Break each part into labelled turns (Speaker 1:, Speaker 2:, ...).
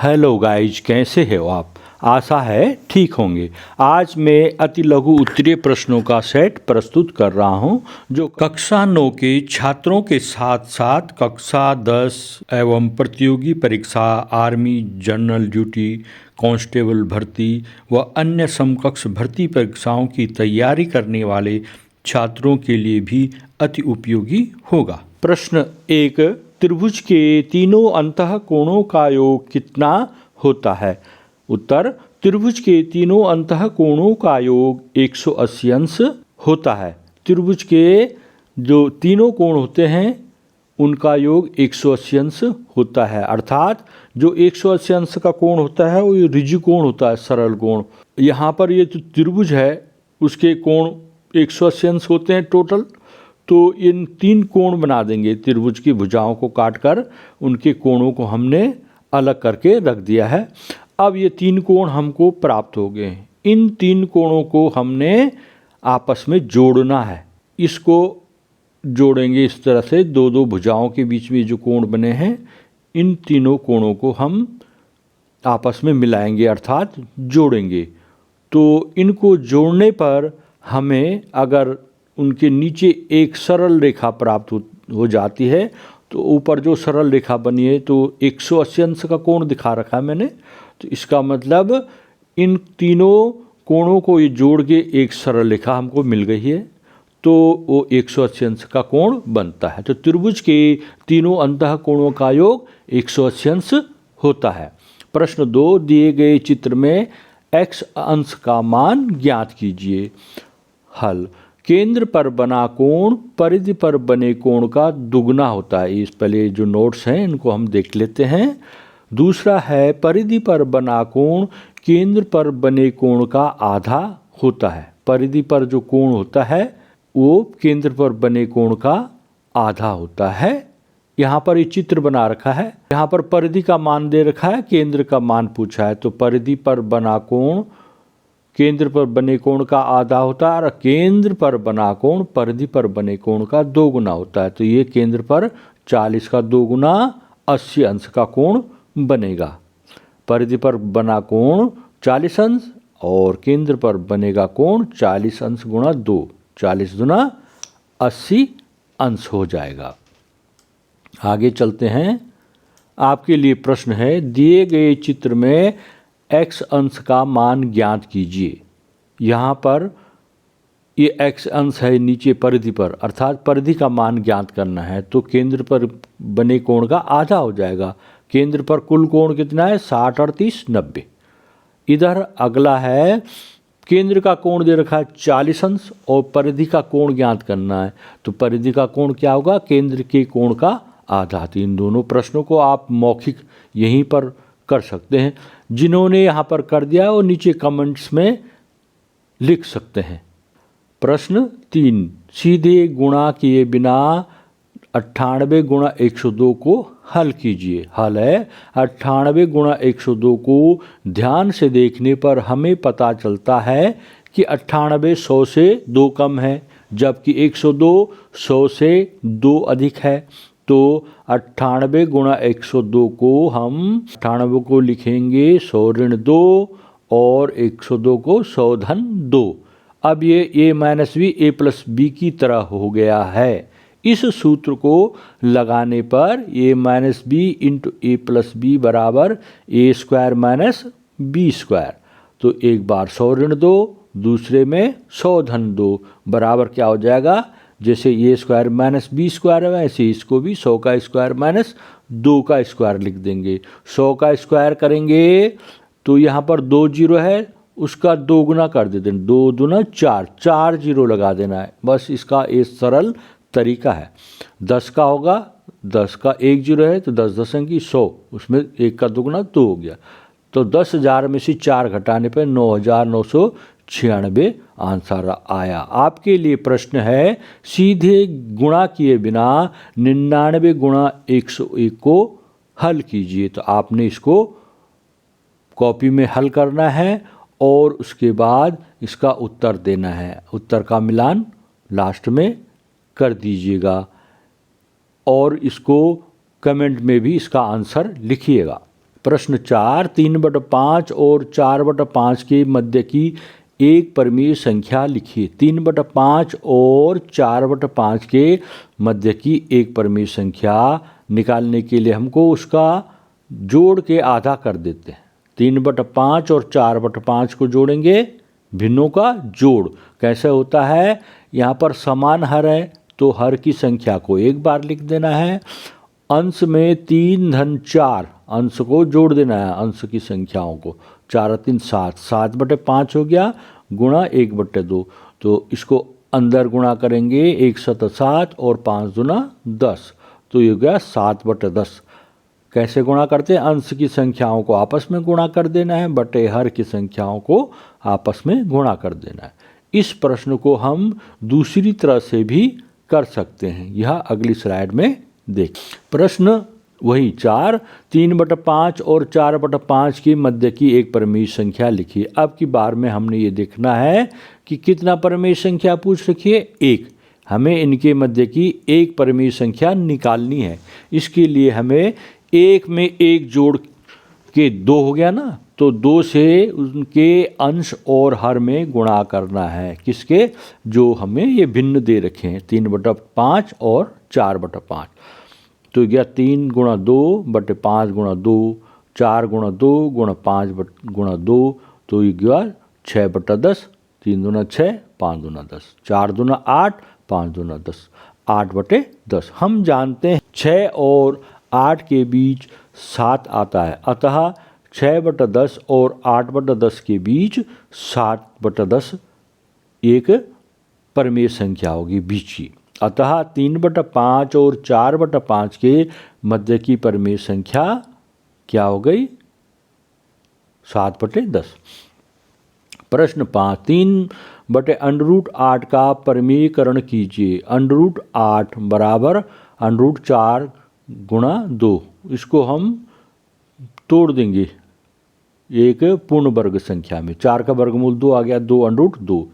Speaker 1: Hello guys, कैसे हो आप? आशा है ठीक होंगे। आज मैं अति लघु उत्तरीय प्रश्नों का सेट प्रस्तुत कर रहा हूं, जो कक्षा 9 के छात्रों के साथ साथ कक्षा 10 एवं प्रतियोगी परीक्षा, आर्मी, जनरल ड्यूटी, कांस्टेबल भर्ती व अन्य समकक्ष भर्ती परीक्षाओं की तैयारी करने वाले छात्रों के लिए भी अति उपयोगी होगा। प्रश्न 1, त्रिभुज के तीनों अंतःकोणों का योग कितना होता है? उत्तर, त्रिभुज के तीनों अंतःकोणों का योग 180 अंश होता है। त्रिभुज के जो तीनों कोण होते हैं उनका योग 180 अंश होता है, अर्थात जो 180 अंश का कोण होता है वो ऋजु कोण होता है, सरल कोण। यहाँ पर ये जो त्रिभुज है उसके कोण 180 अंश होते हैं टोटल। तो इन तीन कोण बना देंगे, त्रिभुज की भुजाओं को काटकर उनके कोणों को हमने अलग करके रख दिया है। अब ये तीन कोण हमको प्राप्त हो गए हैं। इन तीन कोणों को हमने आपस में जोड़ना है। इसको जोड़ेंगे इस तरह से, दो दो भुजाओं के बीच में जो कोण बने हैं इन तीनों कोणों को हम आपस में मिलाएंगे, अर्थात जोड़ेंगे। तो इनको जोड़ने पर हमें अगर उनके नीचे एक सरल रेखा प्राप्त हो जाती है, तो ऊपर जो सरल रेखा बनी है तो 180 अंश का कोण दिखा रखा है मैंने। तो इसका मतलब इन तीनों कोणों को ये जोड़ के एक सरल रेखा हमको मिल गई है, तो वो 180 अंश का कोण बनता है। तो त्रिभुज के तीनों अंतःकोणों का योग 180 अंश होता है। प्रश्न 2, दिए गए चित्र में x अंश का मान ज्ञात कीजिए। हल, केंद्र पर बना कोण परिधि पर बने कोण का दुगना होता है। इस पहले जो नोट्स हैं इनको हम देख लेते हैं। दूसरा है, परिधि पर बना कोण केंद्र पर बने कोण का आधा होता है। परिधि पर जो कोण होता है वो केंद्र पर बने कोण का आधा होता है। यहाँ पर ये चित्र बना रखा है, यहाँ पर परिधि का मान दे रखा है, केंद्र का मान पूछा है। तो परिधि पर बना कोण केंद्र पर बने कोण का आधा होता है और केंद्र पर बना कोण परिधि पर बने कोण का 2 गुना होता है। तो ये केंद्र पर 40 का 2 गुना 80 अंश का कोण बनेगा। परिधि पर बना कोण 40 अंश और केंद्र पर बनेगा कोण 40 अंश गुणा 2, 40 गुना 80 अंश हो जाएगा। आगे चलते हैं। आपके लिए प्रश्न है, दिए गए चित्र में x अंश का मान ज्ञात कीजिए। यहाँ पर ये x अंश है नीचे परिधि पर, अर्थात परिधि का मान ज्ञात करना है। तो केंद्र पर बने कोण का आधा हो जाएगा। केंद्र पर कुल कोण कितना है? 60, 38, 90। इधर अगला है, केंद्र का कोण दे रखा है 40 अंश और परिधि का कोण ज्ञात करना है। तो परिधि का कोण क्या होगा? केंद्र के कोण का आधा। तो इन दोनों प्रश्नों को आप मौखिक यहीं पर कर सकते हैं। जिन्होंने यहाँ पर कर दिया वो नीचे कमेंट्स में लिख सकते हैं। प्रश्न 3, सीधे गुणा किए बिना 98 गुणा 102 को हल कीजिए। हल है, 98 गुणा 102 को ध्यान से देखने पर हमें पता चलता है कि 98 100 से 2 कम है, जबकि 102 100 से 2 अधिक है। तो 98 गुणा 102 को हम 98 को लिखेंगे 100 ऋण 2 और 102 को 100 धन 2। अब ये a minus B A plus B की तरह हो गया है। इस सूत्र को लगाने पर a minus B into A plus B बराबर A square minus B square. तो एक बार 100 ऋण 2, दूसरे में 100 धन 2 बराबर क्या हो जाएगा? जैसे ए स्क्वायर माइनस बी स्क्वायर है वैसे इसको भी 100 का स्क्वायर माइनस 2 का स्क्वायर लिख देंगे। 100 का स्क्वायर करेंगे तो यहाँ पर 2 जीरो है, उसका 2 गुना कर देते हैं, 2 दूना 4, 4 जीरो लगा देना है। बस इसका एक सरल तरीका है। 10 का होगा, 10 का 1 जीरो है तो 10 10 की 100, उसमें 1 का 2 गुना 2 हो गया। तो 10,000 में से 4 घटाने पर 9,996 आंसर आया। आपके लिए प्रश्न है, सीधे गुणा किए बिना 99 गुणा 101 को हल कीजिए। तो आपने इसको कॉपी में हल करना है और उसके बाद इसका उत्तर देना है। उत्तर का मिलान लास्ट में कर दीजिएगा और इसको कमेंट में भी इसका आंसर लिखिएगा। प्रश्न 4, 3/5 और 4/5 के मध्य की एक परिमेय संख्या लिखिए। 3/5 और 4/5 के मध्य की एक परिमेय संख्या निकालने के लिए हमको उसका जोड़ के आधा कर देते हैं। 3/5 और 4/5 को जोड़ेंगे, भिन्नों का जोड़ कैसे होता है, यहाँ पर समान हर है तो हर की संख्या को एक बार लिख देना है। अंश में 3 धन 4 अंश को जोड़ देना है, अंश की संख्याओं को। 4 3 7, 7/5 हो गया गुणा 1/2, तो इसको अंदर गुणा करेंगे 1 7 7 और 5 दूना 10, तो ये हो गया 7/10। कैसे गुणा करते हैं, अंश की संख्याओं को आपस में गुणा कर देना है, बटे हर की संख्याओं को आपस में गुणा कर देना है। इस प्रश्न को हम दूसरी तरह से भी कर सकते हैं, यह अगली स्लाइड में देख। प्रश्न वही 4, 3/5 और 4/5 के मध्य की एक परिमेय संख्या लिखिए। अब की बार में हमने ये देखना है कि कितना परिमेय संख्या पूछ रखी है, एक। हमें इनके मध्य की एक परिमेय संख्या निकालनी है। इसके लिए हमें एक में एक जोड़ के 2 हो गया ना, तो 2 से उनके अंश और हर में गुणा करना है। किसके, जो हमें ये भिन्न दे रखे हैं, 3/5 और 4/5। तो गया 3 गुणा 2 बटे 5 गुणा 2, 4 गुणा 2 गुणा 5 गुणा 2, तो ये गया 6/10। 3 दूना 6, 5 दूना 10, 4 दूना 8, 5 दूना 10, 8/10। हम जानते हैं 6 और 8 के बीच 7 आता है, अतः 6/10 और 8/10 के बीच 7/10 एक परिमेय संख्या होगी बीच की। अतः 3/5 और 4/5 के मध्य की परिमेय संख्या क्या हो गई, 7/10। प्रश्न 5, 3/√8 का परिमेयकरण कीजिए। √8 बराबर √4 गुणा 2, इसको हम तोड़ देंगे एक पूर्ण वर्ग संख्या में। 4 का वर्गमूल 2 आ गया, 2√2,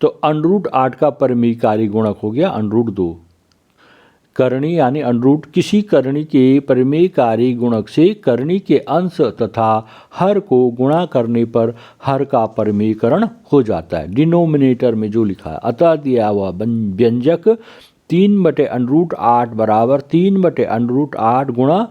Speaker 1: तो √8 का परिमेयकारी गुणक हो गया √2। करणी यानी √ किसी करणी के परिमेयकारी गुणक से करणी के अंश तथा हर को गुणा करने पर हर का परिमेयकरण हो जाता है। डिनोमिनेटर में जो लिखा है, अतः दिया हुआ व्यंजक 3/√8 बराबर 3/√8 गुणा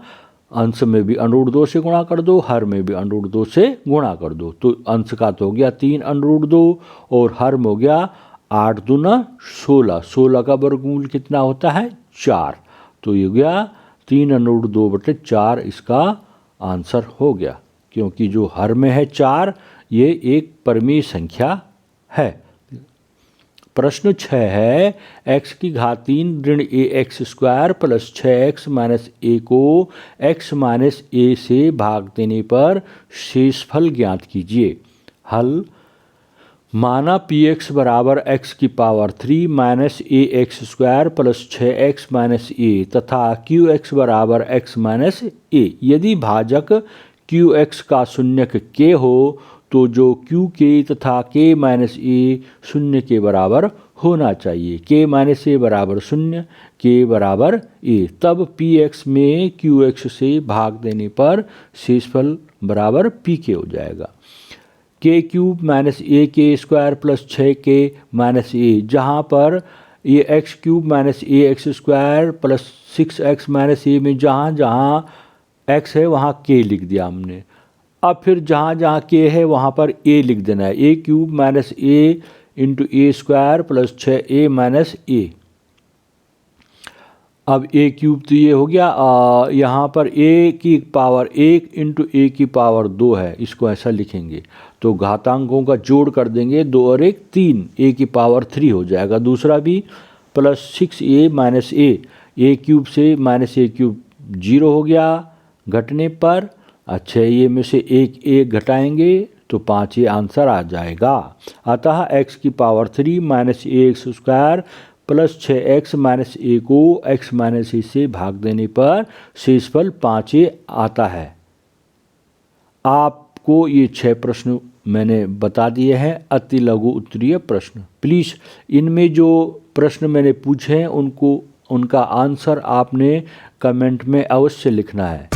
Speaker 1: अंश में भी √2 से गुणा कर दो, हर में भी √2 से गुणा कर दो। तो अंश का तो हो गया 3√2 और हर में हो गया 8 दूना 16, 16 का वर्गमूल कितना होता है, 4। तो ये हो गया 3√2/4, इसका आंसर हो गया, क्योंकि जो हर में है 4, ये एक परिमेय संख्या है। प्रश्न 6 है, x की घात 3 ऋण ax² plus 6x minus a को x माइनस a से भाग देने पर शेषफल ज्ञात कीजिए। हल, माना px बराबर x की power 3 minus ax² plus 6x minus a तथा qx बराबर x माइनस a। यदि भाजक qx का शून्यक k हो तो जो q k तथा k माइनस a शून्य के बराबर होना चाहिए। k माइनस a बराबर 0, k बराबर a, तब px में qx से भाग देने पर शेषफल बराबर pk हो जाएगा। k³ minus ak² plus 6k minus a, जहाँ पर ये x³ minus ax² plus 6x minus a में जहाँ जहाँ x है वहाँ k लिख दिया हमने। अब फिर जहाँ जहाँ k है वहाँ पर a लिख देना है। a³ minus a into a² plus 6a minus a। अब a³ तो ये हो गया, यहाँ पर a की पावर 1 इंटू a की पावर 2 है, इसको ऐसा लिखेंगे। तो घातांकों का जोड़ कर देंगे, 2 और 1 3, a की पावर 3 हो जाएगा। दूसरा भी plus 6a minus a, a³ से माइनस a³ 0 हो गया घटने पर। अच्छा, ये में से एक घटाएंगे तो 5a आंसर आ जाएगा। अतः x की power 3 minus ax² plus 6x minus a को x माइनस a से भाग देने पर शेषफल 5a आता है। आपको ये 6 प्रश्न मैंने बता दिए हैं, अति लघु उत्तरीय प्रश्न। प्लीज़ इनमें जो प्रश्न मैंने पूछे हैं उनका आंसर आपने कमेंट में अवश्य लिखना है।